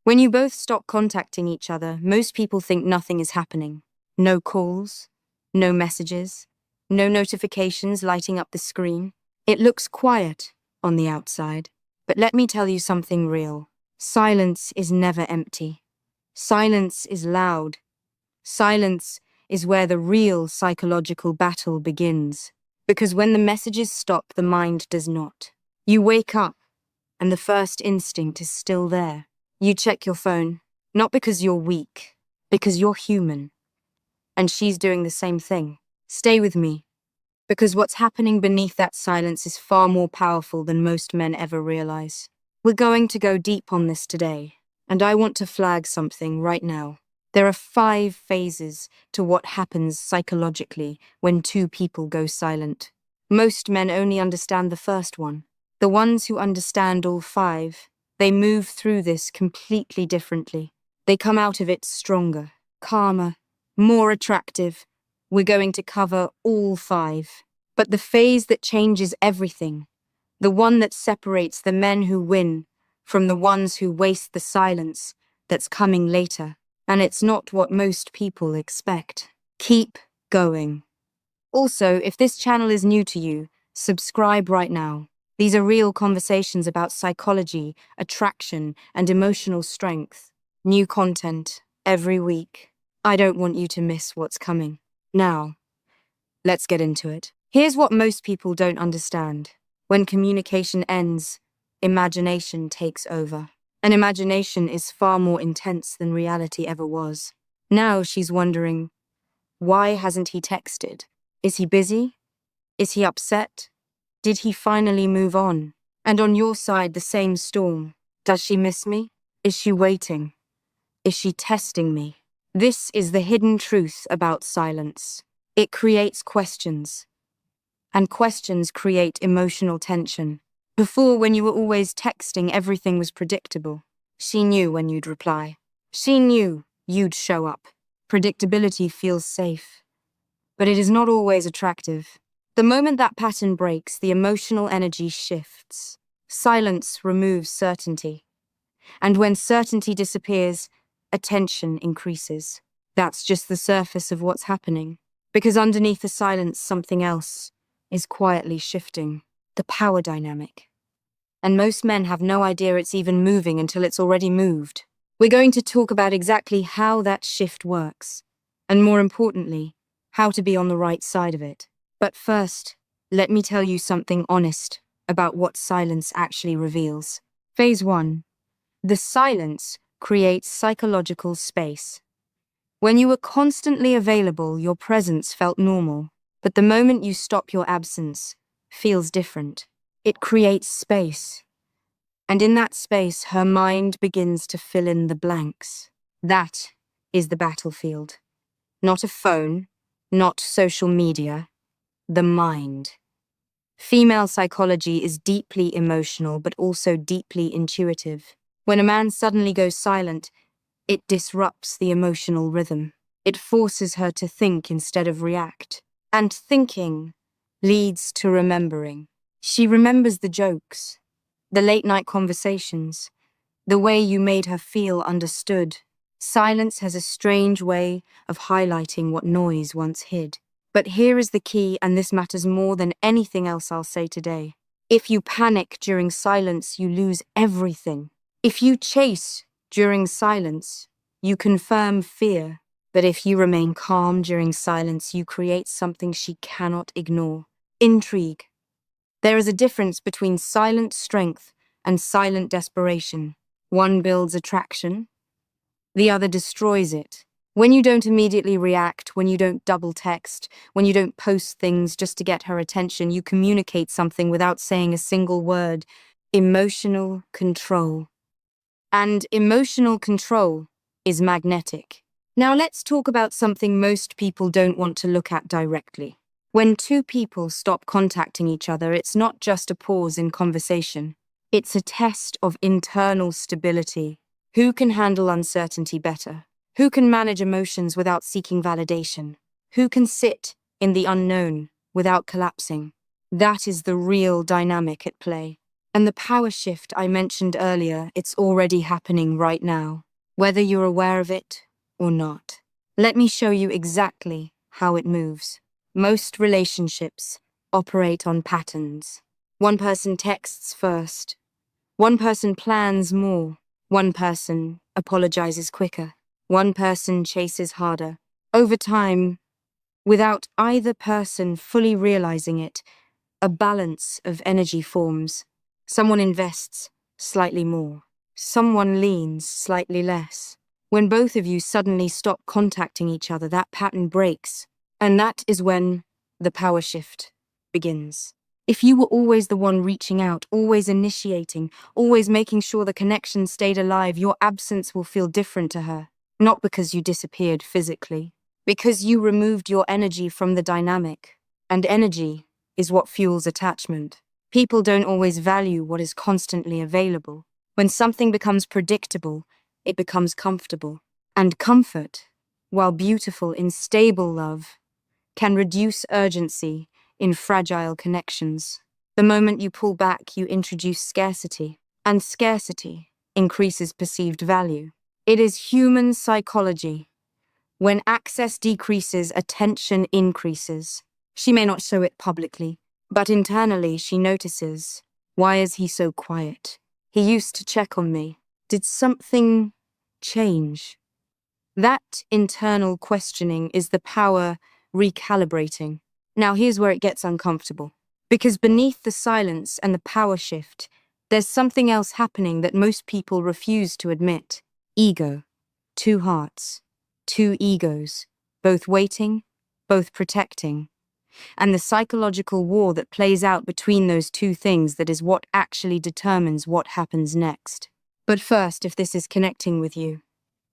When you both stop contacting each other, most people think nothing is happening. No calls, no messages, no notifications lighting up the screen. It looks quiet on the outside. But let me tell you something real. Silence is never empty. Silence is loud. Silence is where the real psychological battle begins. Because when the messages stop, the mind does not. You wake up, and the first instinct is still there. You check your phone, not because you're weak, because you're human. And she's doing the same thing. Stay with me, because what's happening beneath that silence is far more powerful than most men ever realize. We're going to go deep on this today, and I want to flag something right now. There are 5 phases to what happens psychologically when 2 people go silent. Most men only understand the first one. The ones who understand all 5, they move through this completely differently. They come out of it stronger, calmer, more attractive. We're going to cover all 5. But the phase that changes everything, the one that separates the men who win from the ones who waste the silence, that's coming later. And it's not what most people expect. Keep going. Also, if this channel is new to you, subscribe right now. These are real conversations about psychology, attraction, and emotional strength. New content every week. I don't want you to miss what's coming. Now, let's get into it. Here's what most people don't understand. When communication ends, imagination takes over. And imagination is far more intense than reality ever was. Now she's wondering, why hasn't he texted? Is he busy? Is he upset? Did he finally move on? And on your side, the same storm. Does she miss me? Is she waiting? Is she testing me? This is the hidden truth about silence. It creates questions. And questions create emotional tension. Before, when you were always texting, everything was predictable. She knew when you'd reply. She knew you'd show up. Predictability feels safe, but it is not always attractive. The moment that pattern breaks, the emotional energy shifts. Silence removes certainty. And when certainty disappears, attention increases. That's just the surface of what's happening. Because underneath the silence, something else is quietly shifting. The power dynamic. And most men have no idea it's even moving until it's already moved. We're going to talk about exactly how that shift works, and more importantly, how to be on the right side of it. But first, let me tell you something honest about what silence actually reveals. Phase 1. The silence creates psychological space. When you were constantly available, your presence felt normal, but the moment you stop, your absence feels different. It creates space. And in that space, her mind begins to fill in the blanks. That is the battlefield. Not a phone, not social media, the mind. Female psychology is deeply emotional, but also deeply intuitive. When a man suddenly goes silent, it disrupts the emotional rhythm. It forces her to think instead of react. And thinking leads to remembering. She remembers the jokes, the late-night conversations, the way you made her feel understood. Silence has a strange way of highlighting what noise once hid. But here is the key, and this matters more than anything else I'll say today. If you panic during silence, you lose everything. If you chase during silence, you confirm fear. But if you remain calm during silence, you create something she cannot ignore. Intrigue. There is a difference between silent strength and silent desperation. One builds attraction, the other destroys it. When you don't immediately react, when you don't double text, when you don't post things just to get her attention, you communicate something without saying a single word. Emotional control. And emotional control is magnetic. Now let's talk about something most people don't want to look at directly. When 2 people stop contacting each other, it's not just a pause in conversation. It's a test of internal stability. Who can handle uncertainty better? Who can manage emotions without seeking validation? Who can sit in the unknown without collapsing? That is the real dynamic at play. And the power shift I mentioned earlier, it's already happening right now, whether you're aware of it or not. Let me show you exactly how it moves. Most relationships operate on patterns. One person texts first. One person plans more. One person apologizes quicker. One person chases harder. Over time, without either person fully realizing it, a balance of energy forms. Someone invests slightly more. Someone leans slightly less. When both of you suddenly stop contacting each other, that pattern breaks. And that is when the power shift begins. If you were always the one reaching out, always initiating, always making sure the connection stayed alive, your absence will feel different to her. Not because you disappeared physically, because you removed your energy from the dynamic. And energy is what fuels attachment. People don't always value what is constantly available. When something becomes predictable, it becomes comfortable. And comfort, while beautiful in stable love, can reduce urgency in fragile connections. The moment you pull back, you introduce scarcity, and scarcity increases perceived value. It is human psychology. When access decreases, attention increases. She may not show it publicly, but internally she notices. Why is he so quiet? He used to check on me. Did something change? That internal questioning is the power recalibrating. Now here's where it gets uncomfortable. Because beneath the silence and the power shift, there's something else happening that most people refuse to admit. Ego. Two hearts. Two egos. Both waiting, both protecting. And the psychological war that plays out between those two things, that is what actually determines what happens next. But first, if this is connecting with you,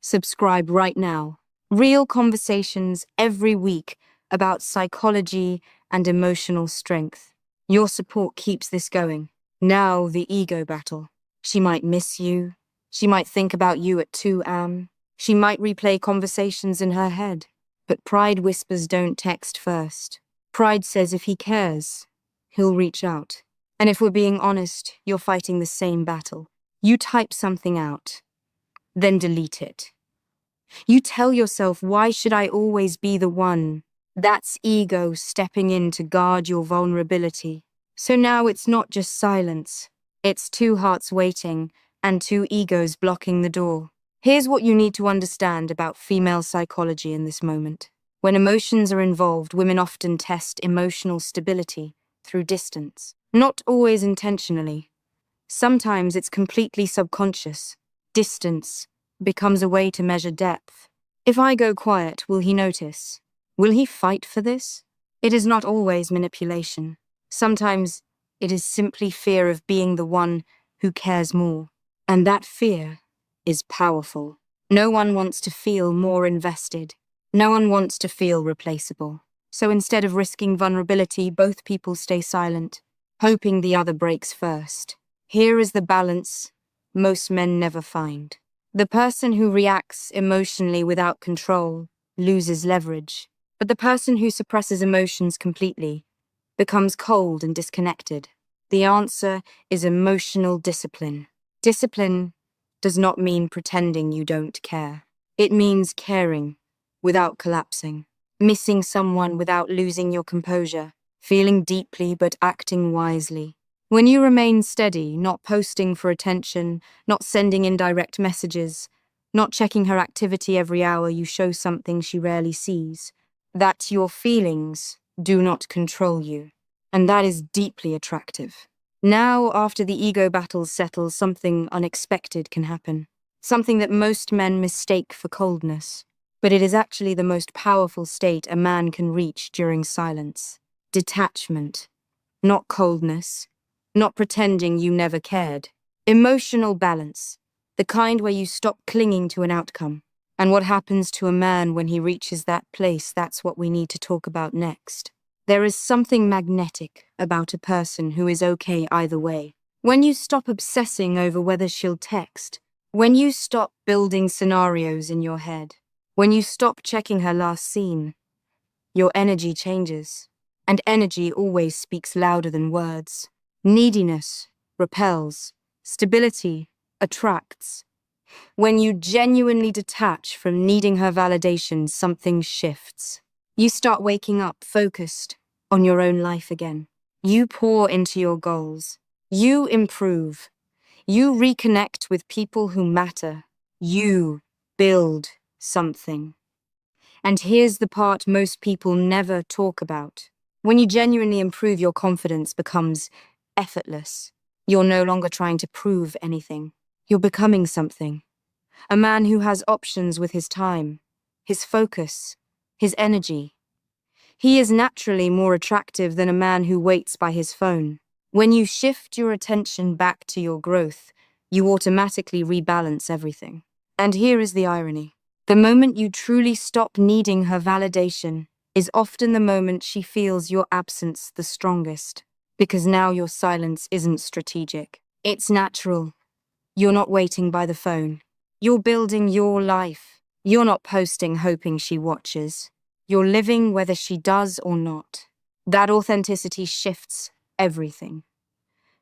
subscribe right now. Real conversations every week about psychology and emotional strength. Your support keeps this going. Now the ego battle. She might miss you. She might think about you at 2 a.m. She might replay conversations in her head. But pride whispers don't text first. Pride says if he cares, he'll reach out. And if we're being honest, you're fighting the same battle. You type something out, then delete it. You tell yourself, why should I always be the one? That's ego stepping in to guard your vulnerability. So now it's not just silence. It's two hearts waiting and two egos blocking the door. Here's what you need to understand about female psychology in this moment. When emotions are involved, women often test emotional stability through distance. Not always intentionally. Sometimes it's completely subconscious. Distance becomes a way to measure depth. If I go quiet, will he notice? Will he fight for this? It is not always manipulation. Sometimes it is simply fear of being the one who cares more. And that fear is powerful. No one wants to feel more invested. No one wants to feel replaceable. So instead of risking vulnerability, both people stay silent, hoping the other breaks first. Here is the balance most men never find. The person who reacts emotionally without control loses leverage, but the person who suppresses emotions completely becomes cold and disconnected. The answer is emotional discipline. Discipline does not mean pretending you don't care. It means caring without collapsing, missing someone without losing your composure, feeling deeply but acting wisely. When you remain steady, not posting for attention, not sending indirect messages, not checking her activity every hour, you show something she rarely sees. That your feelings do not control you. And that is deeply attractive. Now, after the ego battles settle, something unexpected can happen. Something that most men mistake for coldness. But it is actually the most powerful state a man can reach during silence. Detachment. Not coldness. Not pretending you never cared. Emotional balance. The kind where you stop clinging to an outcome. And what happens to a man when he reaches that place, that's what we need to talk about next. There is something magnetic about a person who is okay either way. When you stop obsessing over whether she'll text, when you stop building scenarios in your head, when you stop checking her last scene, your energy changes. And energy always speaks louder than words. Neediness repels. Stability attracts. When you genuinely detach from needing her validation, something shifts. You start waking up focused on your own life again. You pour into your goals. You improve. You reconnect with people who matter. You build something. And here's the part most people never talk about. When you genuinely improve, your confidence becomes effortless. You're no longer trying to prove anything. You're becoming something. A man who has options with his time, his focus, his energy. He is naturally more attractive than a man who waits by his phone. When you shift your attention back to your growth, you automatically rebalance everything. And here is the irony. The moment you truly stop needing her validation is often the moment she feels your absence the strongest. Because now your silence isn't strategic. It's natural. You're not waiting by the phone. You're building your life. You're not posting hoping she watches. You're living whether she does or not. That authenticity shifts everything.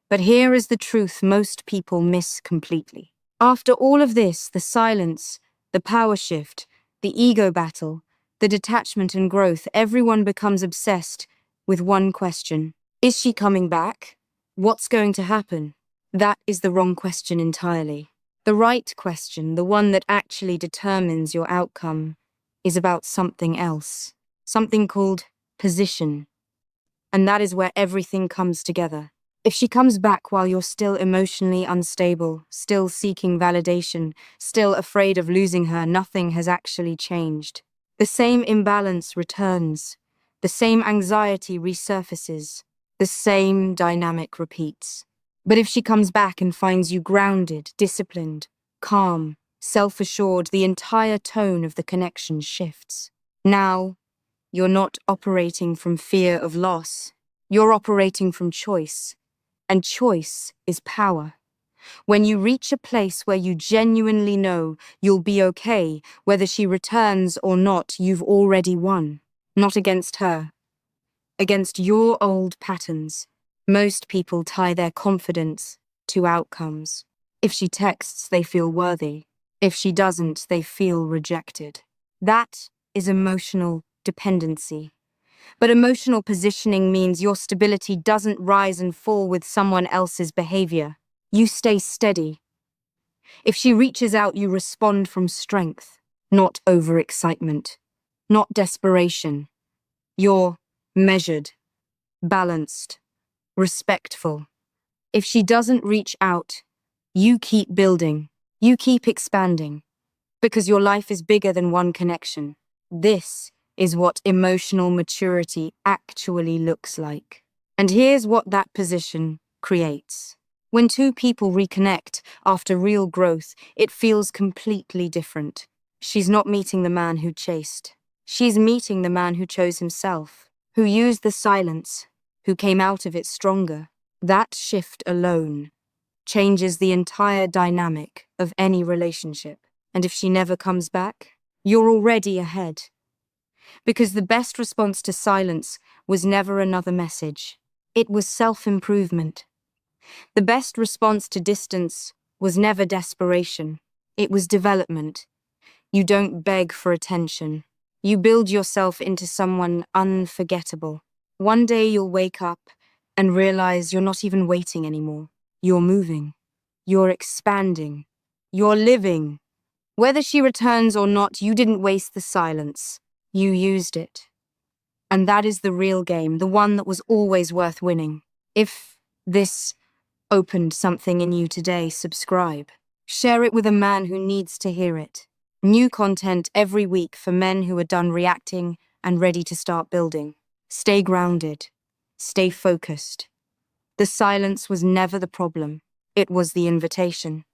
But here is the truth most people miss completely. After all of this, the silence, the power shift, the ego battle, the detachment and growth, everyone becomes obsessed with one question. Is she coming back? What's going to happen? That is the wrong question entirely. The right question, the one that actually determines your outcome, is about something else. Something called position. And that is where everything comes together. If she comes back while you're still emotionally unstable, still seeking validation, still afraid of losing her, nothing has actually changed. The same imbalance returns. The same anxiety resurfaces. The same dynamic repeats. But if she comes back and finds you grounded, disciplined, calm, self-assured, the entire tone of the connection shifts. Now, you're not operating from fear of loss. You're operating from choice. And choice is power. When you reach a place where you genuinely know you'll be okay, whether she returns or not, you've already won. Not against her. Against your old patterns. Most people tie their confidence to outcomes. If she texts, they feel worthy. If she doesn't, they feel rejected. That is emotional dependency. But emotional positioning means your stability doesn't rise and fall with someone else's behavior. You stay steady. If she reaches out, you respond from strength, not overexcitement, not desperation. You're measured, balanced, respectful. If she doesn't reach out, you keep building, you keep expanding, because your life is bigger than one connection. This is what emotional maturity actually looks like. And here's what that position creates. When two people reconnect after real growth, it feels completely different. She's not meeting the man who chased. She's meeting the man who chose himself, who used the silence, who came out of it stronger. That shift alone changes the entire dynamic of any relationship. And if she never comes back, you're already ahead. Because the best response to silence was never another message. It was self-improvement. The best response to distance was never desperation. It was development. You don't beg for attention. You build yourself into someone unforgettable. One day you'll wake up and realize you're not even waiting anymore. You're moving. You're expanding. You're living. Whether she returns or not, you didn't waste the silence. You used it. And that is the real game, the one that was always worth winning. If this opened something in you today, subscribe. Share it with a man who needs to hear it. New content every week for men who are done reacting and ready to start building. Stay grounded. Stay focused. The silence was never the problem. It was the invitation.